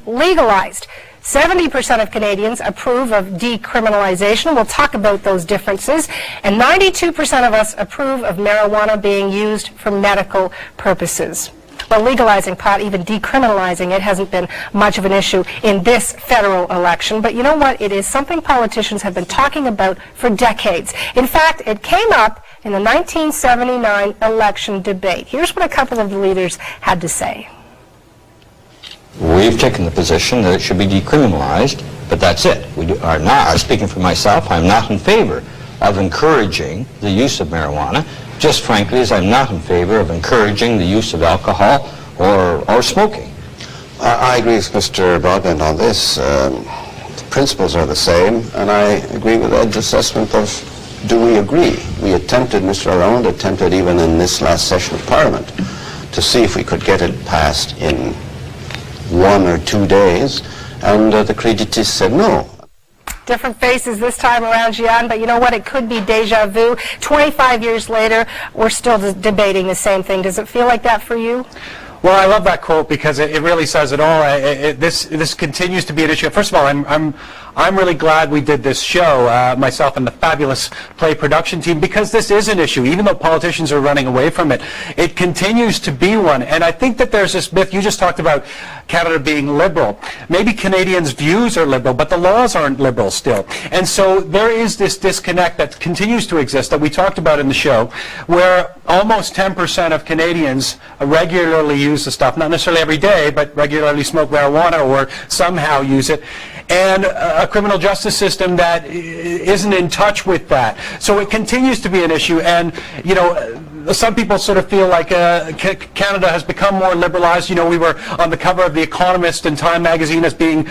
legalized. 70% of Canadians approve of decriminalization. We'll talk about those differences. And 92% of us approve of marijuana being used for medical purposes. Well, legalizing pot, even decriminalizing it, hasn't been much of an issue in this federal election. But you know what? It is something politicians have been talking about for decades. In fact, it came up in the 1979 election debate. Here's what a couple of the leaders had to say. We've taken the position that it should be decriminalized, but that's it. We are not, speaking for myself, I'm not in favor of encouraging the use of marijuana, just frankly as I'm not in favor of encouraging the use of alcohol or smoking. I agree with Mr. Broadbent on this. The principles are the same, and I agree with Ed's assessment of do we agree. We attempted, Mr. Arond attempted even in this last session of Parliament, to see if we could get it passed in 1 or 2 days, and the Créditistes said no. Different faces this time around, Jian, but you know what? It could be deja vu. 25 years later, we're still debating the same thing. Does it feel like that for you? Well, I love that quote because it really says it all. This continues to be an issue. First of all, I'm really glad we did this show, myself and the fabulous play production team, because this is an issue. Even though politicians are running away from it, it continues to be one. And I think that there's this myth. You just talked about Canada being liberal. Maybe Canadians' views are liberal, but the laws aren't liberal still. And so there is this disconnect that continues to exist that we talked about in the show, where almost 10% of Canadians regularly use the stuff, not necessarily every day, but regularly smoke marijuana or somehow use it, and a criminal justice system that isn't in touch with that. So it continues to be an issue, and you know, some people sort of feel like Canada has become more liberalized. You know, we were on the cover of The Economist and Time magazine as being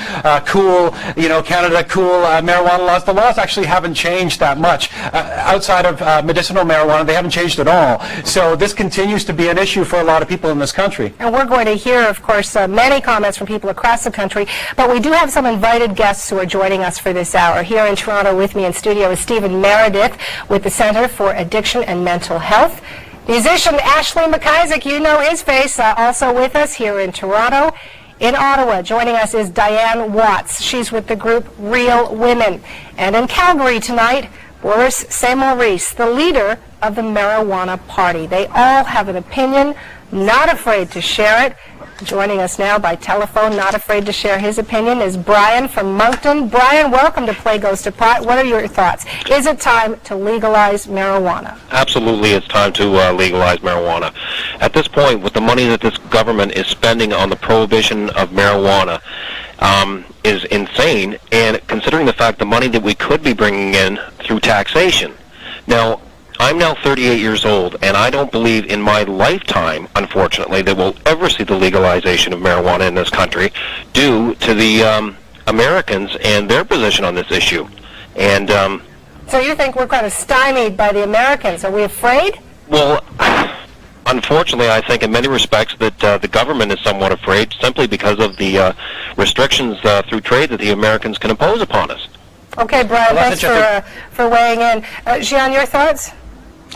cool, you know, Canada cool marijuana laws. The laws actually haven't changed that much. Outside of medicinal marijuana, they haven't changed at all. So this continues to be an issue for a lot of people in this country. And we're going to hear, of course, many comments from people across the country, but we do have some invited guests who are joining us for this hour. Here in Toronto with me in studio is Stephen Meredith with the Centre for Addiction and Mental Health. Musician Ashley McIsaac, you know his face, also with us here in Toronto. In Ottawa, joining us is Diane Watts. She's with the group Real Women. And in Calgary tonight, Boris Saint-Maurice, the leader of the Marijuana Party. They all have an opinion, not afraid to share it. Joining us now by telephone, not afraid to share his opinion, is Brian from Moncton. Brian, welcome to Play Goes to Pot. What are your thoughts? Is it time to legalize marijuana? Absolutely, it's time to legalize marijuana. At this point, with the money that this government is spending on the prohibition of marijuana is insane, and considering the fact the money that we could be bringing in through taxation. Now, I'm now 38 years old, and I don't believe in my lifetime, unfortunately, that we'll ever see the legalization of marijuana in this country due to the Americans and their position on this issue. And so you think we're kind of stymied by the Americans? Are we afraid? Well, unfortunately, I think in many respects that the government is somewhat afraid simply because of the restrictions through trade that the Americans can impose upon us. Okay, Brian, thanks for weighing in. Jian, your thoughts?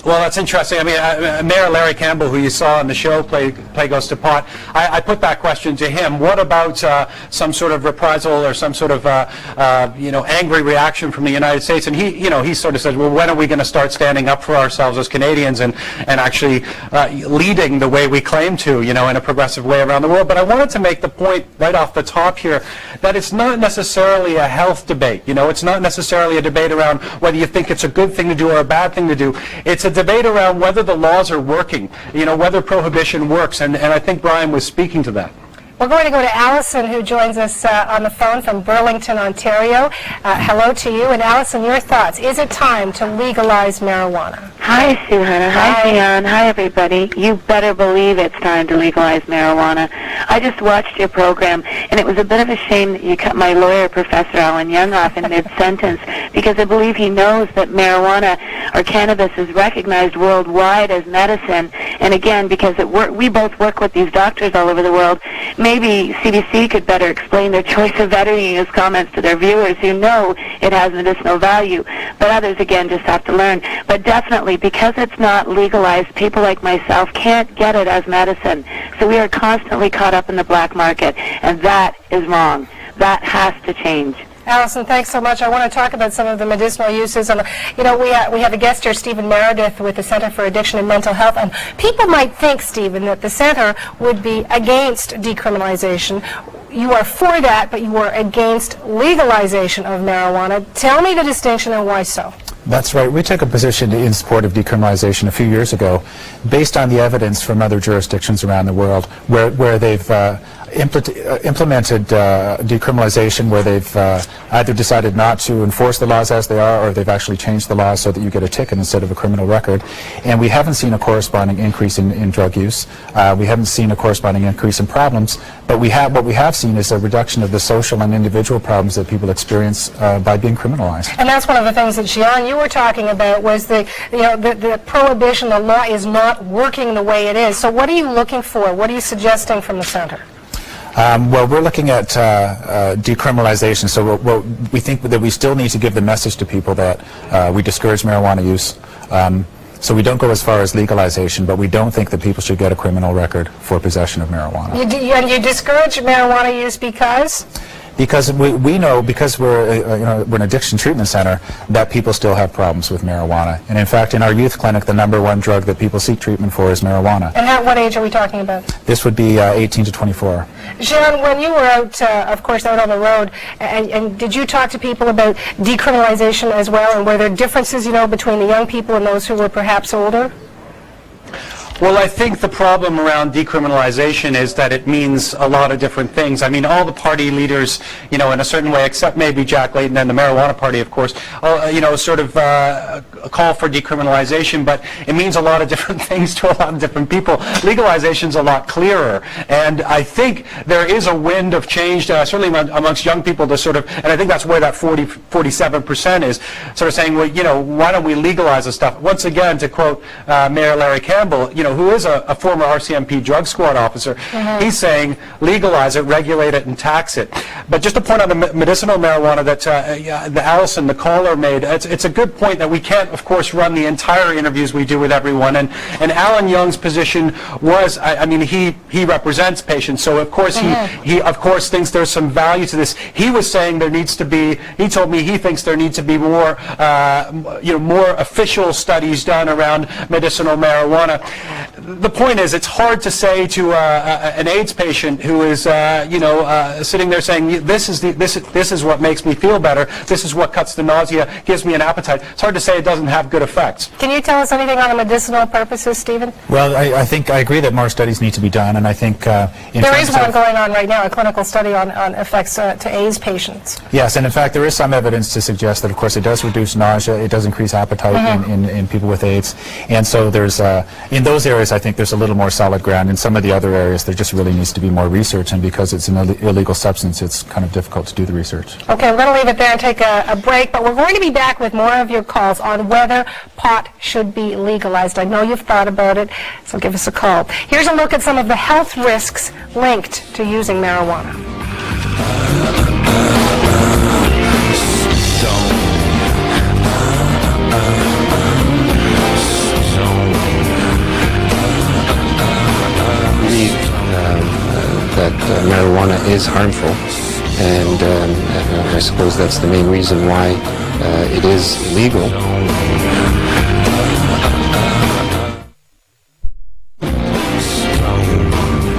Well, that's interesting. I mean, Mayor Larry Campbell, who you saw on the show, Play Goes to Pot, I put that question to him. What about some sort of reprisal or some sort of, angry reaction from the United States? And he sort of said, well, when are we going to start standing up for ourselves as Canadians and actually leading the way we claim to, in a progressive way around the world? But I wanted to make the point right off the top here that it's not necessarily a health debate. It's not necessarily a debate around whether you think it's a good thing to do or a bad thing to do. It's a debate around whether the laws are working, whether prohibition works, and I think Brian was speaking to that. We're going to go to Allison, who joins us on the phone from Burlington, Ontario. Hello to you. And Allison, your thoughts. Is it time to legalize marijuana? Hi, Sue Hunter. Hi, Jian. Hi, everybody. You better believe it's time to legalize marijuana. I just watched your program, and it was a bit of a shame that you cut my lawyer, Professor Alan Young, off in mid-sentence, because I believe he knows that marijuana or cannabis is recognized worldwide as medicine. And again, because we both work with these doctors all over the world, maybe CBC could better explain their choice of editing use comments to their viewers who know it has medicinal value, but others, again, just have to learn. But definitely, because it's not legalized, people like myself can't get it as medicine. So we are constantly caught up in the black market, and that is wrong. That has to change. Allison, thanks so much. I want to talk about some of the medicinal uses. And, you know, we have a guest here, Stephen Meredith, with the Center for Addiction and Mental Health. And people might think, Stephen, that the center would be against decriminalization. You are for that, but you are against legalization of marijuana. Tell me the distinction and why so. That's right. We took a position in support of decriminalization a few years ago based on the evidence from other jurisdictions around the world where they've implemented decriminalization, where they've either decided not to enforce the laws as they are, or they've actually changed the laws so that you get a ticket instead of a criminal record. And we haven't seen a corresponding increase in drug use. We haven't seen a corresponding increase in problems, but what we have seen is a reduction of the social and individual problems that people experience by being criminalized. And that's one of the things that, Jian, you were talking about was the prohibition, the law is not working the way it is. So what are you looking for? What are you suggesting from the center? Well, we're looking at decriminalization, so we think that we still need to give the message to people that we discourage marijuana use. So we don't go as far as legalization, but we don't think that people should get a criminal record for possession of marijuana. And you discourage marijuana use because? Because we know, because we're an addiction treatment center, that people still have problems with marijuana. And in fact, in our youth clinic, the #1 drug that people seek treatment for is marijuana. And what age are we talking about? This would be 18 to 24. Jian, when you were out, of course, out on the road, and did you talk to people about decriminalization as well, and were there differences, between the young people and those who were perhaps older? Well, I think the problem around decriminalization is that it means a lot of different things. I mean, all the party leaders, in a certain way, except maybe Jack Layton and the Marijuana Party, of course, sort of call for decriminalization, but it means a lot of different things to a lot of different people. Legalization's a lot clearer, and I think there is a wind of change, certainly amongst young people, to sort of, and I think that's where that 47% is, sort of saying, well, why don't we legalize this stuff? Once again, to quote Mayor Larry Campbell, who is a former RCMP drug squad officer, he's saying legalize it, regulate it, and tax it. But just to point out the medicinal marijuana that Allison, the caller, made, it's a good point that we can't, of course, run the entire interviews we do with everyone. And Alan Young's position was, he represents patients, so of course he of course thinks there's some value to this. He was saying there needs to be, he told me he thinks there needs to be more, more official studies done around medicinal marijuana. The point is, it's hard to say to an AIDS patient who is, sitting there saying, this is what makes me feel better, this is what cuts the nausea, gives me an appetite. It's hard to say it doesn't have good effects. Can you tell us anything on the medicinal purposes, Stephen? Well, I think I agree that more studies need to be done, and I think there is one going on right now, a clinical study on effects to AIDS patients. Yes, and in fact, there is some evidence to suggest that, of course, it does reduce nausea, it does increase appetite in people with AIDS, and so there's in those areas, I think there's a little more solid ground. In some of the other areas, there just really needs to be more research, and because it's an illegal substance, it's kind of difficult to do the research. Okay, I'm going to leave it there and take a break, but we're going to be back with more of your calls on whether pot should be legalized. I know you've thought about it, so give us a call. Here's a look at some of the health risks linked to using marijuana. That marijuana is harmful, and I suppose that's the main reason why it is legal.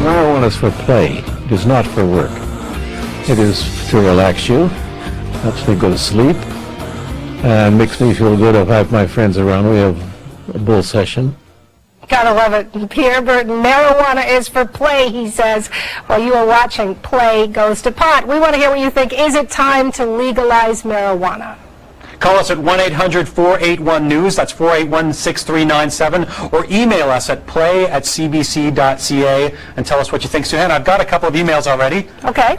Marijuana is for play. It is not for work. It is to relax you, helps me go to sleep, makes me feel good. I've had my friends around. We have a bull session. Gotta love it. Pierre Burton, marijuana is for play, he says. While you are watching Play Goes to Pot. We want to hear what you think. Is it time to legalize marijuana? Call us at 1-800-481-NEWS, that's 481-6397, or email us at play@cbc.ca and tell us what you think. Suhan, I've got a couple of emails already. Okay.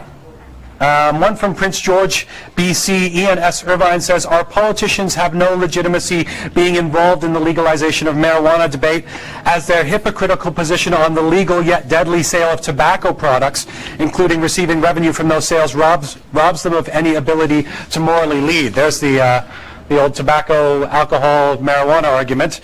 One from Prince George, BC. Ian S. Irvine says, our politicians have no legitimacy being involved in the legalization of marijuana debate, as their hypocritical position on the legal yet deadly sale of tobacco products, including receiving revenue from those sales, robs them of any ability to morally lead. There's the old tobacco, alcohol, marijuana argument.